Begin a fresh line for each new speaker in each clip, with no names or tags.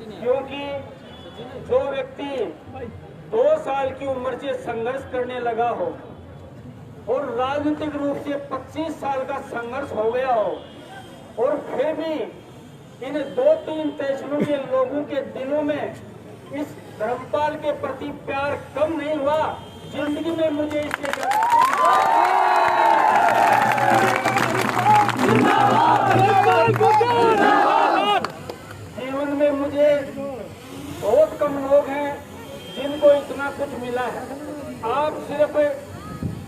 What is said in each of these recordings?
क्योंकि जो व्यक्ति 2 साल की उम्र से संघर्ष करने लगा हो और राजनीतिक रूप से 25 साल का संघर्ष हो गया हो और फिर भी इन 2-3 तहसीलों के लोगों के दिलों में इस धर्मपाल के प्रति प्यार कम नहीं हुआ, जिंदगी में मुझे इससे जीवन में मुझे बहुत कम लोग हैं जिनको इतना कुछ मिला है। आप सिर्फ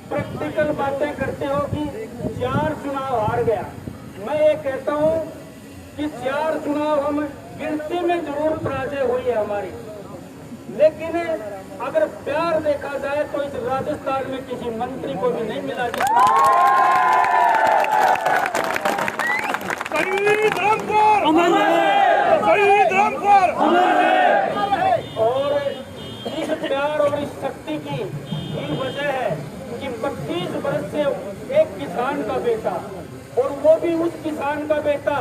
प्रैक्टिकल बातें करते हो कि 4 चुनाव हार गया। मैं ये कहता हूँ कि 4 चुनाव हम गिनती में जरूर पराजय हुई है हमारी, लेकिन अगर प्यार देखा जाए तो इस राजस्थान में किसी मंत्री को भी नहीं मिला और इस प्यार और इस शक्ति की वजह है कि 25 वर्ष से एक किसान का बेटा, और वो भी उस किसान का बेटा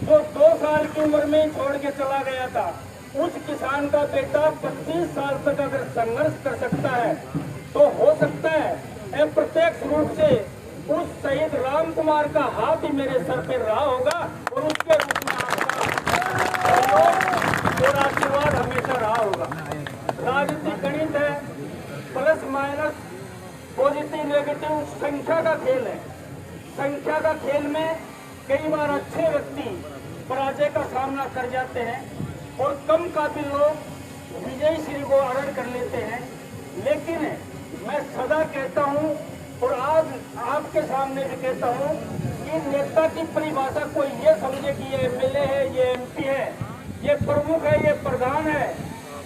जो 2 साल की उम्र में छोड़ के चला गया था, उस किसान का बेटा 25 साल तक अगर संघर्ष कर सकता है तो हो सकता है अप्रत्यक्ष रूप से उस शहीद राम कुमार का हाथ ही मेरे सर पर रहा होगा और उसके रूप में आपका और आशीर्वाद हमेशा रहा होगा। राजनीतिक गणित है, प्लस माइनस, पॉजिटिव नेगेटिव, संख्या का खेल है। संख्या का खेल में कई बार अच्छे व्यक्ति पराजय का सामना कर जाते हैं और कम काबिल लोग विजयी श्री को आरण कर लेते हैं। लेकिन मैं सदा कहता हूं और आज आपके सामने भी कहता हूं कि नेता की परिभाषा कोई ये समझे कि ये एमएलए है, ये एमपी है, ये प्रमुख है, ये प्रधान है।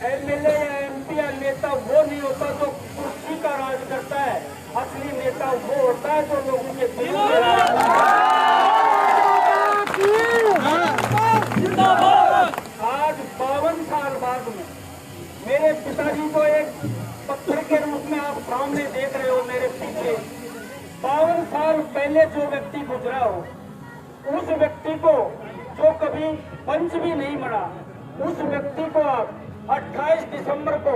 एमएलए या एमपी या नेता वो नहीं होता जो कुर्सी का राज करता है। असली नेता वो होता है जो लोगों के दिल में आज 52 साल बाद में मेरे पिताजी को एक पत्थर के रूप में आप सामने देख रहे हो मेरे पीछे। 52 साल पहले जो व्यक्ति गुजरा हो, उस व्यक्ति को जो कभी पंच भी नहीं बना, उस व्यक्ति को आप 28 दिसंबर को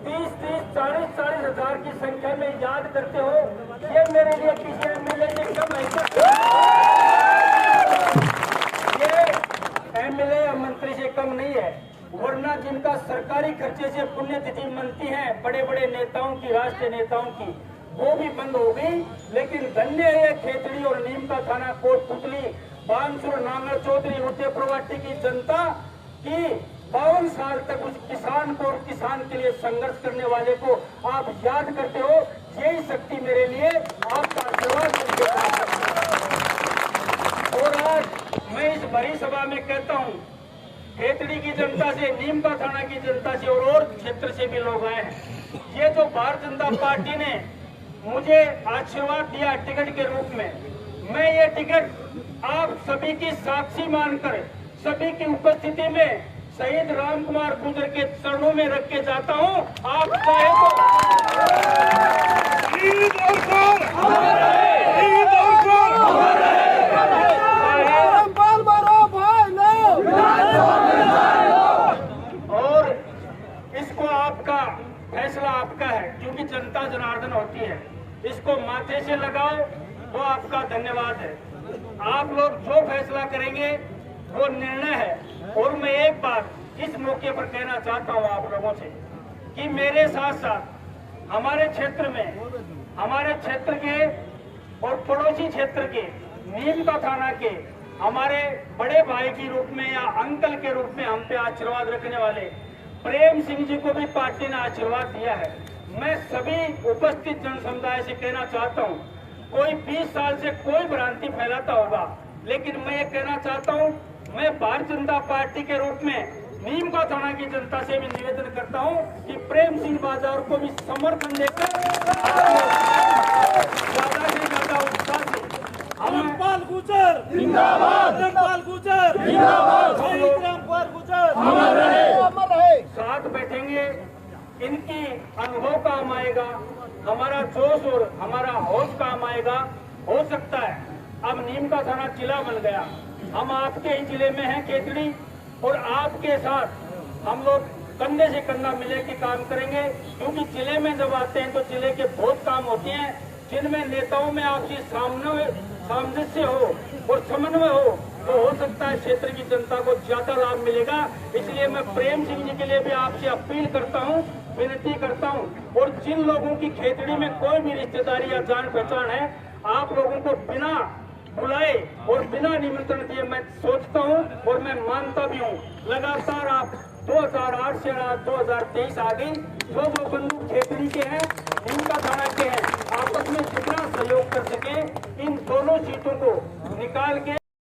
30-30, 40-40 हजार की संख्या में याद करते हो। ये मेरे लिए किसी एमएलए से कम है, ये एमएलए या मंत्री से कम नहीं है। वरना जिनका सरकारी खर्चे से पुण्यतिथि मनती है बड़े बड़े नेताओं की, राष्ट्रीय नेताओं की, वो भी बंद हो गई। लेकिन धन्य है खेतड़ी और नीम का थाना, कोटपुतली, बानसूर, नांगल, चौधरी, उदयपुरवाटी की जनता की 52 साल तक उस किसान को और किसान के लिए संघर्ष करने वाले को आप याद करते हो। यही शक्ति मेरे लिए आपका आशीर्वाद और आज मैं इस बड़ी सभा में कहता हूँ, खेतड़ी की जनता से, नीम का थाना की जनता से और क्षेत्र से भी लोग आए हैं। ये जो भारतीय जनता पार्टी ने मुझे आशीर्वाद दिया टिकट के रूप में, मैं ये टिकट आप सभी की साक्षी मानकर, सभी की उपस्थिति में शहीद राम कुमार गुर्जर के चरणों में रख के जाता हूं। आप चाहे और इसको आपका फैसला आपका है, क्योंकि जनता जनार्दन होती है। इसको माथे से लगाओ, वो आपका धन्यवाद है। आप लोग जो फैसला करेंगे वो निर्णय है। और मैं एक बात इस मौके पर कहना चाहता हूं आप लोगों से कि मेरे साथ साथ हमारे क्षेत्र में, हमारे क्षेत्र के और पड़ोसी क्षेत्र के, नीम का थाना के हमारे बड़े भाई के रूप में या अंकल के रूप में हम पे आशीर्वाद रखने वाले प्रेम सिंह जी को भी पार्टी ने आशीर्वाद दिया है। मैं सभी उपस्थित जन समुदाय से कहना चाहता हूं, कोई 20 साल से कोई भ्रांति फैलाता होगा, लेकिन मैं ये कहना चाहता हूं, मैं भारतीय जनता पार्टी के रूप में नीम का थाना की जनता से भी निवेदन करता हूं कि प्रेम सिंह बाजार को भी समर्थन देकर ज्यादा से ज्यादा उत्साह से
रामपाल गुर्जर जिंदाबाद, रामपाल गुर्जर जिंदाबाद, रामपाल गुर्जर अमर रहे
साथ बैठेंगे। इनकी अनुभव काम आएगा, हमारा जोश और हमारा होश काम आएगा। हो सकता है अब नीम का थाना जिला बन गया, हम आपके ही जिले में हैं खेतड़ी, और आपके साथ हम लोग कंधे से कंधा मिले के काम करेंगे, क्योंकि जिले में जब आते हैं तो जिले के बहुत काम होते हैं जिनमें नेताओं में आपसी सामंजस्य हो और समन्वय हो सकता है क्षेत्र की जनता को ज्यादा लाभ मिलेगा। इसलिए मैं प्रेम सिंह जी के लिए भी आपसे अपील करता हूं, विनती करता हूं, और जिन लोगों की खेतड़ी में कोई भी रिश्तेदारी या जान पहचान है, आप लोगों को बिना बुलाए और बिना निमंत्रण दिए मैं सोचता हूं और मैं मानता भी हूं, लगातार आप 2008 से 2023 आ गई, जो बंधु खेतड़ी के हैं, इनका थाना के हैं, आपस में जितना सहयोग कर सके इन दोनों सीटों को निकाल के